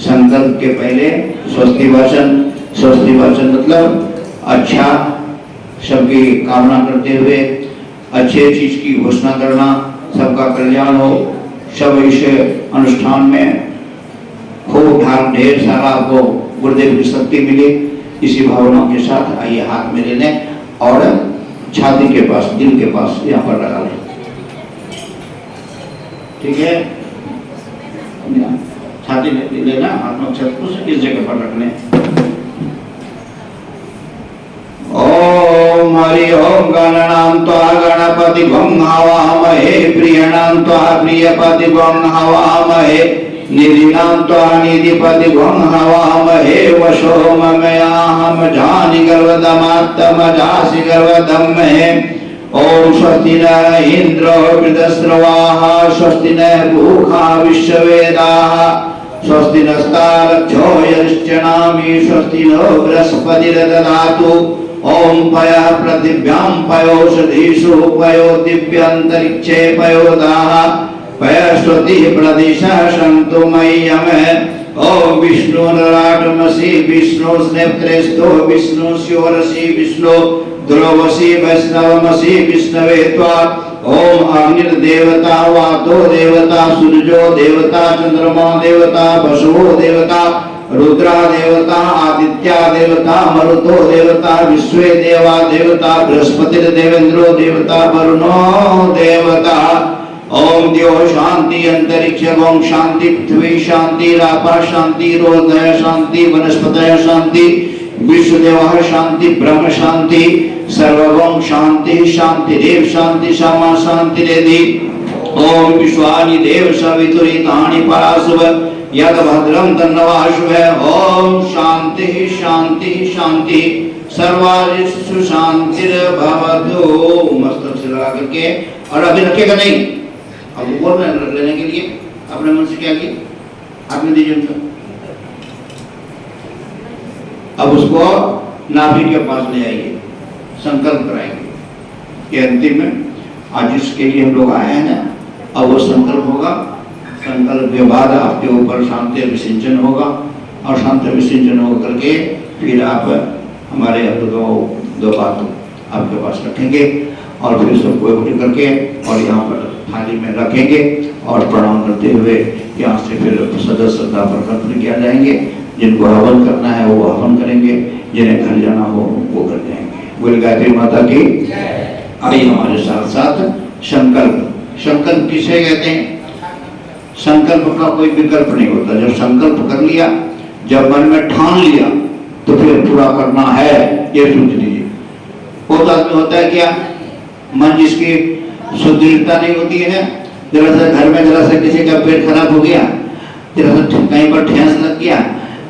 संकल्प के पहले स्वस्ति वाचन। स्वस्ति वाचन मतलब अच्छा सबकी कामना करते हुए अच्छे चीज की घोषणा करना, सबका कल्याण हो, सब इस अनुष्ठान में खूब ढेर सारा आपको गुरुदेव की शक्ति मिले, इसी भावनाओं के साथ आइए हाथ में ले लें और छाती के पास, दिल के पास यहाँ पर लगा लें। ठीक है, छाती में लेना, हाथ में छत इस जगह पर रख लें। ओम हरि ओम गणनां त्वा गणपति गं हवामहे, प्रियणां त्वा प्रियपति गं हवामहे, निधिनां त्वा निधिपति गं हवामहे, वशो ममयाहं जानि गर्वदमात्तम जासि गर्वदम्महे। ओम स्वस्ति न इंद्रो वृद्धश्रवाः, स्वस्ति न भूखा विश्ववेदाः, स्वस्ति नस्तारक्षो यरिश्चनामि, स्वस्ति नो बृहस्पतिर्दधातु। ओम पयः पृथिव्यां पयोषधीषु, पयो दिव्यन्तरिक्षे पयोदाः, पयस्वतिः प्रदिशः सन्तु मह्यम्। ओम विष्णुर्राटमसि विष्णु स्नेत्रेस्थो विष्णु स्योरसि विष्णु ध्रुवसि वैष्णवमसि विष्णवे त्वा। ओम अग्निर्देवता वातो देवता, सूर्यो देवता, चंद्रमा देवता, वसुओ देवता, रुद्रा देवता, आदित्या देवता, मरुतो देवता, विश्वे देवा देवता, बृहस्पतिर देवेंद्रो देवता, वरुणो देवता। ओम द्यो शांति अंतरिक्ष ओम शांति, पृथ्वी शांति, रापा शांति, रोदय शांति, वनस्पतय शांति, विश्वदेव शांति, ब्रह्म शांति, सर्वगम शांति, शांति देव शांति, क्षमा शांति रेधि। ओम विश्वानि देव सवितुरितानि पराशुभ, यद भद्रम तन्नवाशुभ। ओम शांति शांति शांति, सर्वारिषु शांतिर्भवतु। मस्तक से लगा करके, और अभी रखेगा नहीं, अब बोल रहे हैं लेने के लिए, अपने मन से क्या किया आपने दीजिए उनको। अब उसको नाभि के पास ले आइए, संकल्प कराएंगे। ये अंतिम में आज इसके लिए हम लोग आए हैं ना, अब वो संकल्प होगा। संकल्प के बाद आपके ऊपर शांति विसिंचन होगा, और शांति विसिंचन होकर के फिर आप हमारे दो बात आपके पास रखेंगे, और फिर सबको इकट्ठे करके और यहाँ पर थाली में रखेंगे, और प्रणाम करते हुए यहाँ से फिर सदा श्रद्धा प्रकट किया जाएंगे। जिनको हवन करना है वो हवन करेंगे, जिन्हें घर जाना हो वो कर जाएंगे। बोल गायत्री माता की। आइए हमारे साथ साथ संकल्प। संकल्प किसे कहते हैं? संकल्प का कोई विकल्प नहीं होता। जब संकल्प कर लिया, जब मन में ठान लिया, तो फिर पूरा करना है, ये सोच लीजिए। बहुत आदमी होता है क्या, मन जिसकी सुदृढ़ता नहीं होती है, जरा सा घर में जरा सा किसी का पेट खराब हो गया, जरा सा कहीं पर ठेस लग गया,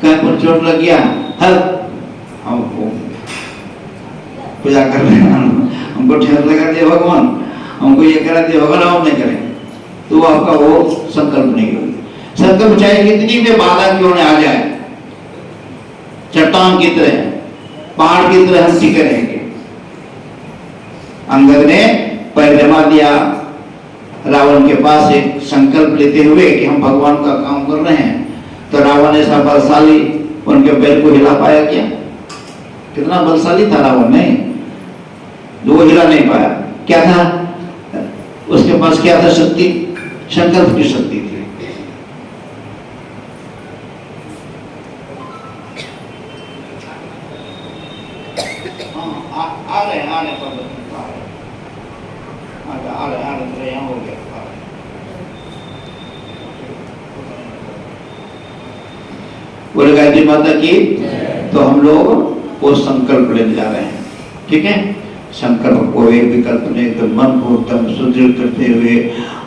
कहीं पर चोट लग गया, हमको पूजा कर रहे हैं, हमको ठेस लगा दिया भगवान, हमको ये करा दिया भगवान, हम नहीं करें, तो आपका वो संकल्प नहीं होगी। संकल्प चाहे कितनी भी बाधा क्यों न आ जाए, चट्टान की तरह, पहाड़ की तरह हम टिके रहेंगे। अंगद ने पैगंबर दिया रावण के पास एक संकल्प लेते हुए कि हम भगवान का काम कर रहे हैं, तो रावण ऐसा बलशाली उनके पैर को हिला पाया क्या? कितना बलशाली था रावण, नहीं वो हिला नहीं पाया। क्या था उसके पास? क्या था शक्ति? संकल्प की शक्ति थी। आ रहे यहाँ हो गया। बोले गायत्री माता की। तो हम लोग वो संकल्प लेने जा रहे हैं, ठीक है। संकल्प को एक विकल्प नहीं, तो मन को एकदम सुदृढ़ करते हुए,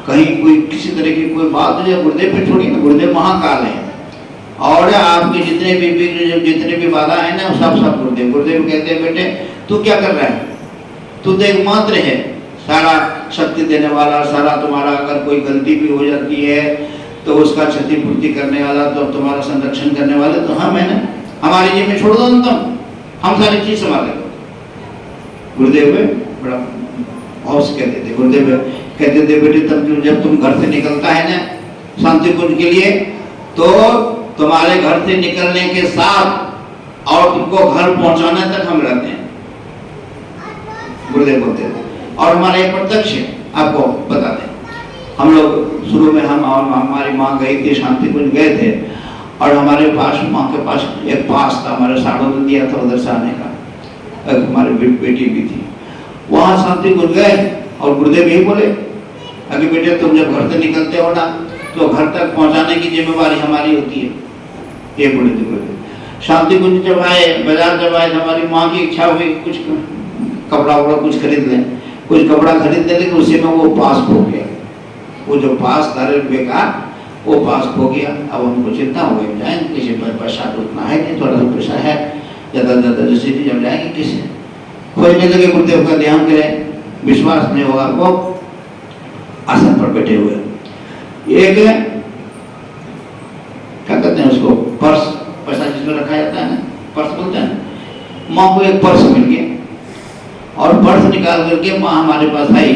कहीं कोई किसी तरह की कोई बात है गुरुदेव पे छोड़िए ना, गुरुदेव महाकाल है, और आपके जितने भी बाधा है ना, सब गुरुदेव। गुरुदेव कहते हैं बेटे तू क्या कर रहा है, तू तो एक मंत्र है, सारा शक्ति देने वाला, सारा तुम्हारा अगर कोई गलती भी हो जाती है तो उसका क्षतिपूर्ति करने वाला, तो तुम्हारा संरक्षण करने वाले तो हम है ना, हमारी जी में छोड़ दो ना तुम, हम सारी चीज संभालेंगे। गुरुदेव बड़ा भाव से कहते थे, गुरुदेव कहते थे बेटे तब जब तुम घर से निकलता है ना शांति कुंज के लिए, तो तुम्हारे घर से निकलने के साथ और तुमको घर पहुंचाने तक हम रहते हैं, गुरुदेव बोलते थे। और हमारा एक प्रत्यक्ष है, आपको बता दें, हम लोग शुरू में हम और हमारी माँ गई थी, शांति कुंज गए थे, और हमारे पास माँ के पास एक पास था, हमारे साड़ों ने दिया था उधर से आने का, हमारी बेटी भी थी, वहां शांति कुंज गए और गुरुदेव यही बोले अगर बेटे तुम जब घर से निकलते हो ना तो घर तक पहुंचाने की जिम्मेवारी हमारी होती है, ये बोले थे गुरुदेव। शांति कुंज जब आए, बाजार जब आए, हमारी माँ की इच्छा हुई कुछ कपड़ा वपड़ा कुछ खरीद लें, कुछ कपड़ा खरीद लें, लेकिन उसी में वो पास खो गया, वो जो पास 10 रुपये का वो पास खो गया। अब हमको चिंता हो गई, जाएंगे किसी पर पैसा तो उतना है नहीं, थोड़ा सा पैसा है, ज़्यादा ज़्यादा जैसे जब जाएंगे किसी खोजने लगे, गुरुदेव का ध्यान करें, विश्वास नहीं होगा, वो आसन पर बैठे हुए एक क्या कहते हैं उसको, पर्स, पैसा जिसमें रखा जाता है ना, पर्स बोलते हैं। माँ को एक पर्स मिल गया और पर्स निकाल करके माँ हमारे पास आई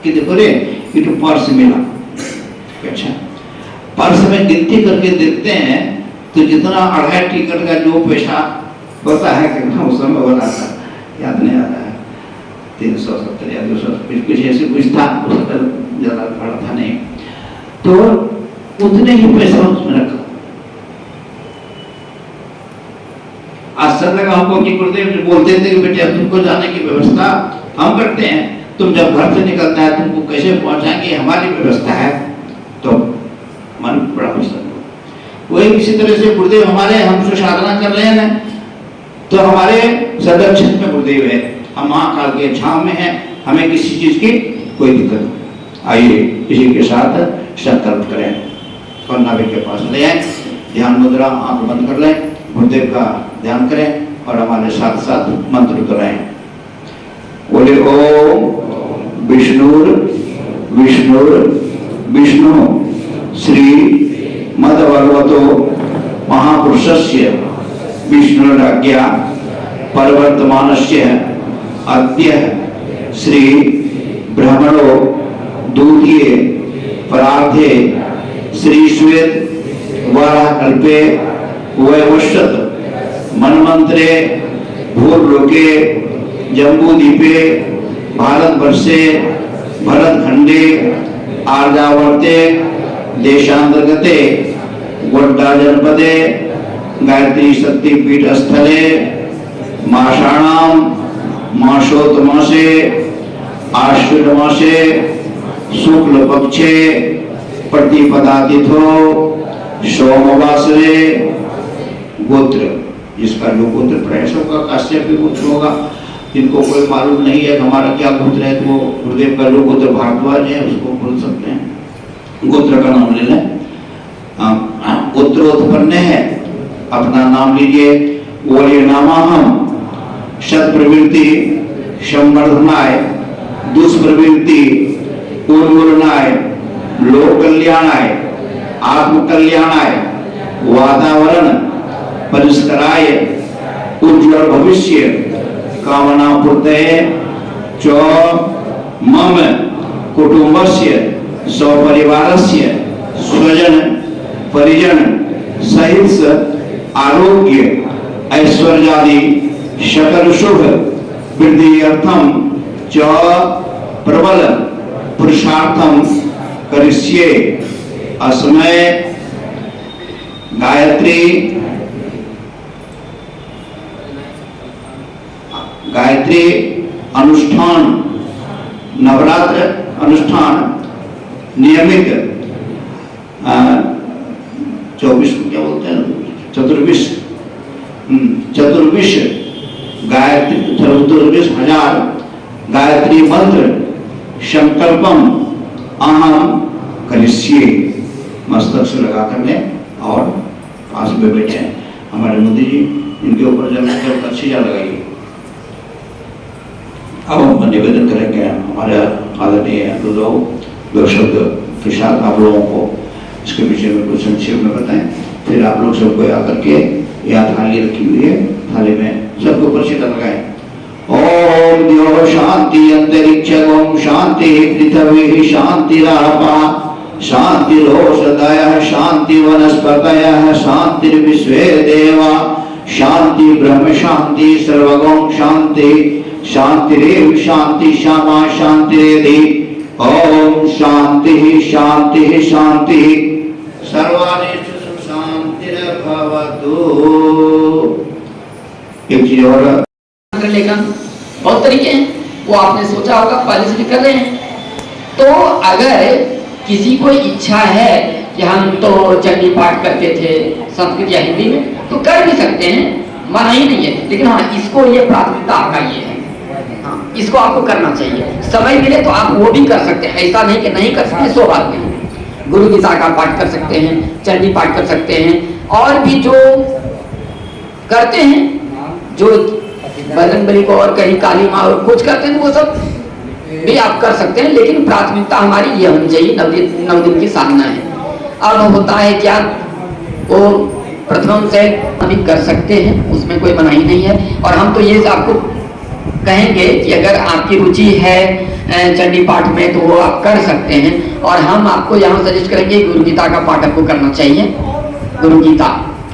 कि देखो रे ये तो पर्स मिला। अच्छा, पर्स में गिनती करके देखते हैं तो जितना 2.5 टिकट का जो पैसा होता है कितना उस समय हो रहा था, याद नहीं आ रहा है, 370 या 200 कुछ ऐसे कुछ था, ज़्यादा बड़ा था नहीं, तो उतने ही पैसा उसमें रखा। आश्चर्य लगा हमको कि गुरुदेव बोलते थे कि बेटे तुमको जाने की व्यवस्था हम करते हैं, तुम जब घर से निकलता है तुमको कैसे पहुंचाएंगे, हमारी व्यवस्था है। तो मन बड़ा प्रसन्न हुआ। वही इसी तरह से गुरुदेव हमारे, हम जो साधना कर रहे हैं ना, तो हमारे संरक्षण में गुरुदेव है, हम महाकाल के छांव में हैं, हमें किसी चीज की कोई दिक्कत नहीं। आइए इसी के साथ संकल्प करें और नाभिक के पास ले आए, ध्यान मुद्रा, आंख बंद कर लें, गुरुदेव का ध्यान करें और हमारे साथ साथ मंत्र दोहराएं। बोले ओम विष्णुर विष्णुर विष्णु श्री मद भगवतो महापुरुषस्य विष्णुराज्ञा परिवर्तमानस्य अद्य श्री ब्रह्मणो द्वितीय परार्धे श्री श्वेत वाराह कल्पे वैवस्वत मनमंत्रे भूर्लोके जम्बूद्वीपे भारतवर्षे भरतखंडे आर्यावर्ते देशांतर्गते गोड्डा जनपदे गायत्री शक्तिपीठ स्थले माषाणाम मासोत्तमासे आश्विन मासे शुक्ल पक्षे प्रतिपदातिथो सोमवासरे गोत्र, जिसका जो गोत्र प्रयास होगा, काश्यप भी गोत्र होगा, जिनको कोई मालूम नहीं है हमारा क्या गोत्र है, तो गुरुदेव का जो गोत्र भारद्वाज है उसको बोल सकते हैं, गोत्र का नाम ले लें। गोत्रोत्पन्न है, अपना नाम लीजिए। वोले नामाहम सत प्रवृत्ति संवर्धनाय दुष्प्रवृत्ति उन्मूलनाय लोक कल्याणाय आत्म कल्याणाय वातावरण परिष्कराय उज्ज्वल भविष्य कामना पूर्तये च मम कुटुंबस्य सपरिवारस्य स्वजन परिजन सहित आरोग्य ऐश्वर्यादि सकल शुभ वृद्धि अर्थम च प्रबल पुरुषार्थम करिष्ये। अस्मै गायत्री अनुष्ठान, नवरात्र अनुष्ठान नियमित 24 क्या बोलते हैं, चतुर्विश गायत्री 24,000 गायत्री मंत्र संकल्पम अहम करिष्ये। मस्तक से लगा कर लें और पास में बैठे हमारे मोदी जी, इनके ऊपर जब अच्छी जा लगाइए। अब हम निवेदन करेंगे हमारे आदरणीय दो शब्द के साथ आप लोगों को इसके विषय में कुछ संक्षेप में बताएं, फिर आप लोग सबको आकर के यहाँ थाली रखी हुई है, थाली में सबको प्रसिद्ध लगाएं। ओम द्यो शांति अंतरिक्षं शांति पृथ्वी शांतिरापा शांतिरोषधयः शांति वनस्पतयः शांतिर्विश्वे देवा शांति ब्रह्म शांति सर्वगं शांति शांतिरेव शांति क्षमा शांतिरेधि। ओम शांति शांति शांति सर्वानिष्ठ शांतिर्भवतु। एक चीज और लेगा, बहुत तरीके हैं, वो आपने सोचा होगा, पहले से कर रहे हैं। तो अगर किसी को इच्छा है कि हम तो चंडी पाठ करते थे संस्कृत या हिंदी में, तो कर भी सकते हैं, मना ही नहीं है। लेकिन हाँ, इसको ये प्राथमिकता आपका ये है, हाँ, इसको आपको करना चाहिए। समय मिले तो आप वो भी कर सकते हैं, ऐसा नहीं कि नहीं कर सकते, सो बात नहीं। गुरु गीता का पाठ कर सकते हैं, चंडी पाठ कर सकते हैं, और भी जो करते हैं, जो बजरंगबली को और कहीं काली माँ और कुछ करते हैं, वो सब भी आप कर सकते हैं। लेकिन प्राथमिकता हमारी ये होनी चाहिए, 9 दिन की साधना है। अब होता है क्या, वो प्रथम से अभी कर सकते हैं, उसमें कोई मनाही नहीं है। और हम तो ये आपको कहेंगे कि अगर आपकी रुचि है चंडी पाठ में तो वो आप कर सकते हैं। और हम आपको यहाँ सजेस्ट करेंगे गुरु गीता का पाठ आपको करना चाहिए, गुरु गीता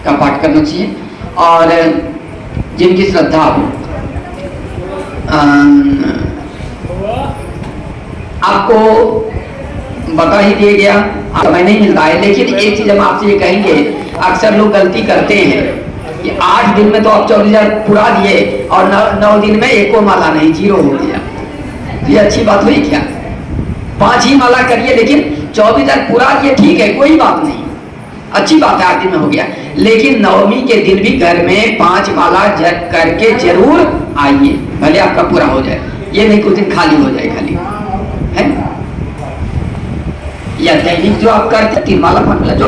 का पाठ करना चाहिए। और जिनकी श्रद्धा हो, आपको बता ही दिया गया, समय नहीं मिलता है। लेकिन एक चीज हम आपसे ये कहेंगे, अक्सर लोग गलती करते हैं कि 8 दिन में तो आप 24,000 पूरा दिए और 9 दिन में एको माला नहीं, 0 हो गया। ये अच्छी बात हुई क्या? 5 ही माला करिए, लेकिन 24,000 पूरा दिए, ठीक है, कोई बात नहीं, अच्छी बात है, 8 दिन में हो गया। लेकिन नवमी के दिन भी घर में 5 माला करके जरूर आइए, भले आपका पूरा हो जाए। ये नहीं कुछ दिन खाली हो जाए, खाली है या दैनिक जो आप करते 3 माला 5 माला जो